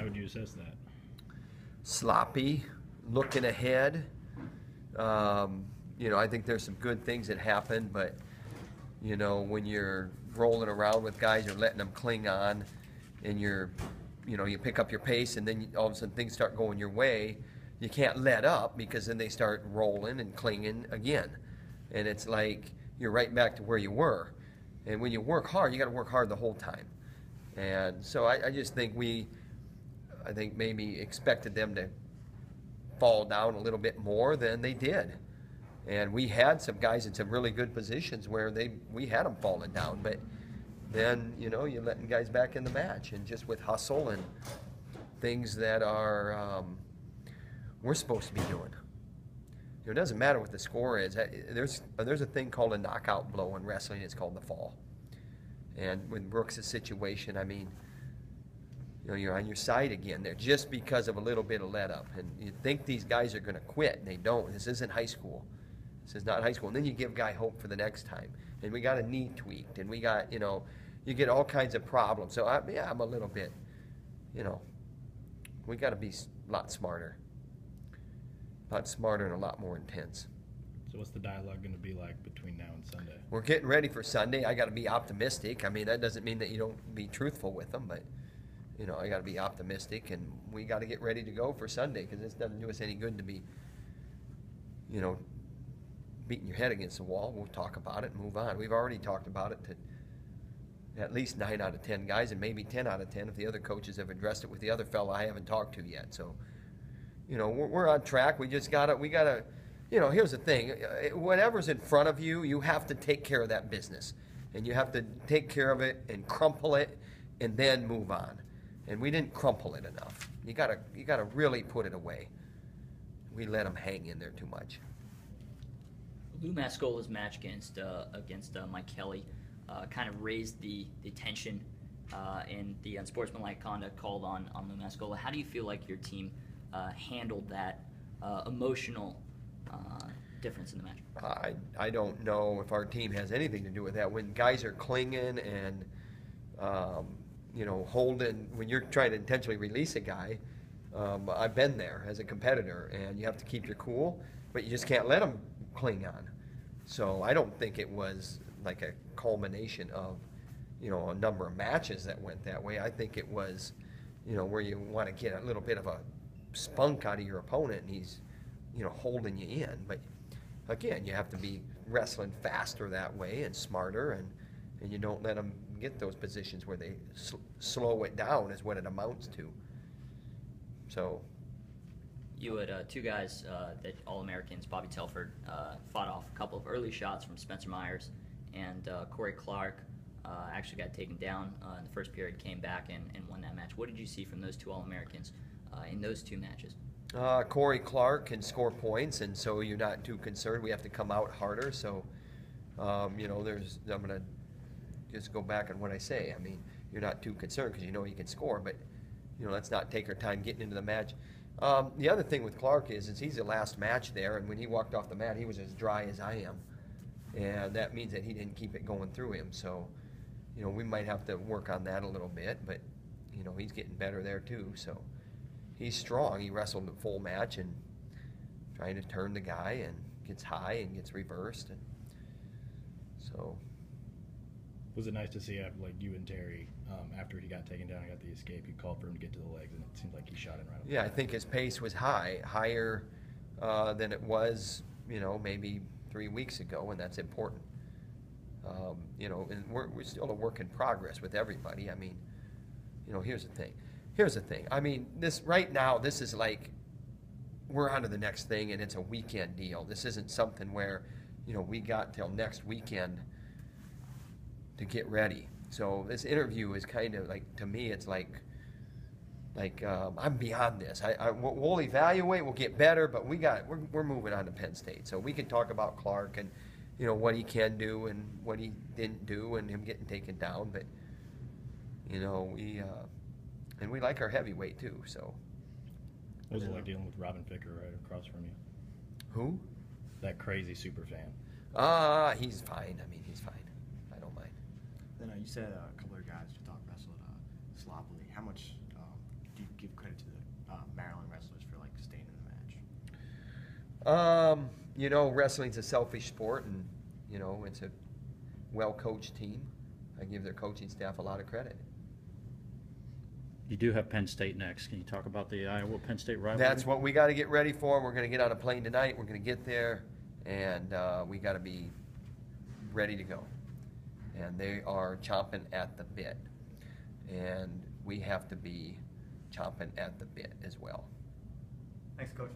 How would you assess that? Sloppy, looking ahead. I think there's some good things that happen, but when you're rolling around with guys, you're letting them cling on, and you pick up your pace, and then all of a sudden things start going your way. You can't let up because then they start rolling and clinging again, and it's like you're right back to where you were. And when you work hard, you got to work hard the whole time. And so I just think I think maybe expected them to fall down a little bit more than they did. And we had some guys in some really good positions where we had them falling down, but then you're letting guys back in the match, and just with hustle and things that are we're supposed to be doing. It doesn't matter what the score is. There's a thing called a knockout blow in wrestling. It's called the fall. And with Brooks' situation, I mean, you're on your side again there just because of a little bit of let up. And you think these guys are going to quit, and they don't. This isn't high school. This is not high school. And then you give guy hope for the next time. And we got a knee tweaked, and we got, you get all kinds of problems. So, I'm a little bit, we got to be a lot smarter. A lot smarter and a lot more intense. So what's the dialogue going to be like between now and Sunday? We're getting ready for Sunday. I got to be optimistic. I mean, that doesn't mean that you don't be truthful with them, but I got to be optimistic, and we got to get ready to go for Sunday, because this doesn't do us any good to be, beating your head against the wall. We'll talk about it and move on. We've already talked about it to at least 9 out of 10 guys, and maybe 10 out of 10 if the other coaches have addressed it with the other fella I haven't talked to yet. So, we're on track. We just gotta, here's the thing. Whatever's in front of you, you have to take care of that business. And you have to take care of it and crumple it and then move on. And we didn't crumple it enough. You gotta really put it away. We let them hang in there too much. Lou Mascola's match against Mike Kelly kind of raised the tension and the unsportsmanlike conduct called on Lou Mascola. How do you feel like your team handled that emotional difference in the match? I don't know if our team has anything to do with that. When guys are clinging and holding, when you're trying to intentionally release a guy, I've been there as a competitor, and you have to keep your cool, but you just can't let them cling on. So I don't think it was like a culmination of a number of matches that went that way. I think it was where you want to get a little bit of a spunk out of your opponent, and he's holding you in. But again, you have to be wrestling faster that way and smarter, and you don't let them get those positions where they slow it down is what it amounts to. So you had two guys that All-Americans, Bobby Telford, fought off a couple of early shots from Spencer Myers, and Corey Clark actually got taken down in the first period, came back and won that match. What did you see from those two All-Americans in those two matches? Corey Clark can score points, and so you're not too concerned. We have to come out harder. So, I'm going to just go back on what I say. I mean, you're not too concerned because he can score, but, let's not take our time getting into the match. The other thing with Clark is he's the last match there, and when he walked off the mat, he was as dry as I am. And that means that he didn't keep it going through him. So, we might have to work on that a little bit, but, he's getting better there too. So he's strong. He wrestled the full match and trying to turn the guy, and gets high and gets reversed. And so. Was it nice to see like you and Terry, after he got taken down and got the escape, you called for him to get to the legs, and it seemed like he shot in right away? Yeah, I think his pace was higher than it was, maybe 3 weeks ago, and that's important. And we're still a work in progress with everybody. I mean, here's the thing. I mean, right now, this is like we're on to the next thing, and it's a weekend deal. This isn't something where, we got till next weekend to get ready. So this interview is kind of like, to me, it's like I'm beyond this. We'll evaluate, we'll get better, but we're moving on to Penn State. So we can talk about Clark and what he can do and what he didn't do and him getting taken down. But we like our heavyweight too. So what was it like dealing with Robin Ficker right across from you? Who? That crazy super fan. He's fine. I mean, he's fine. I don't mind. Then you said a couple of guys you thought wrestled sloppily. How much do you give You know, wrestling's a selfish sport, and you know, it's a well-coached team. I give their coaching staff a lot of credit. You do have Penn State next. Can you talk about the Iowa-Penn State rivalry? That's what we got to get ready for. We're going to get on a plane tonight. We're going to get there, and we got to be ready to go. And they are chomping at the bit, and we have to be chomping at the bit as well. Thanks, Coach.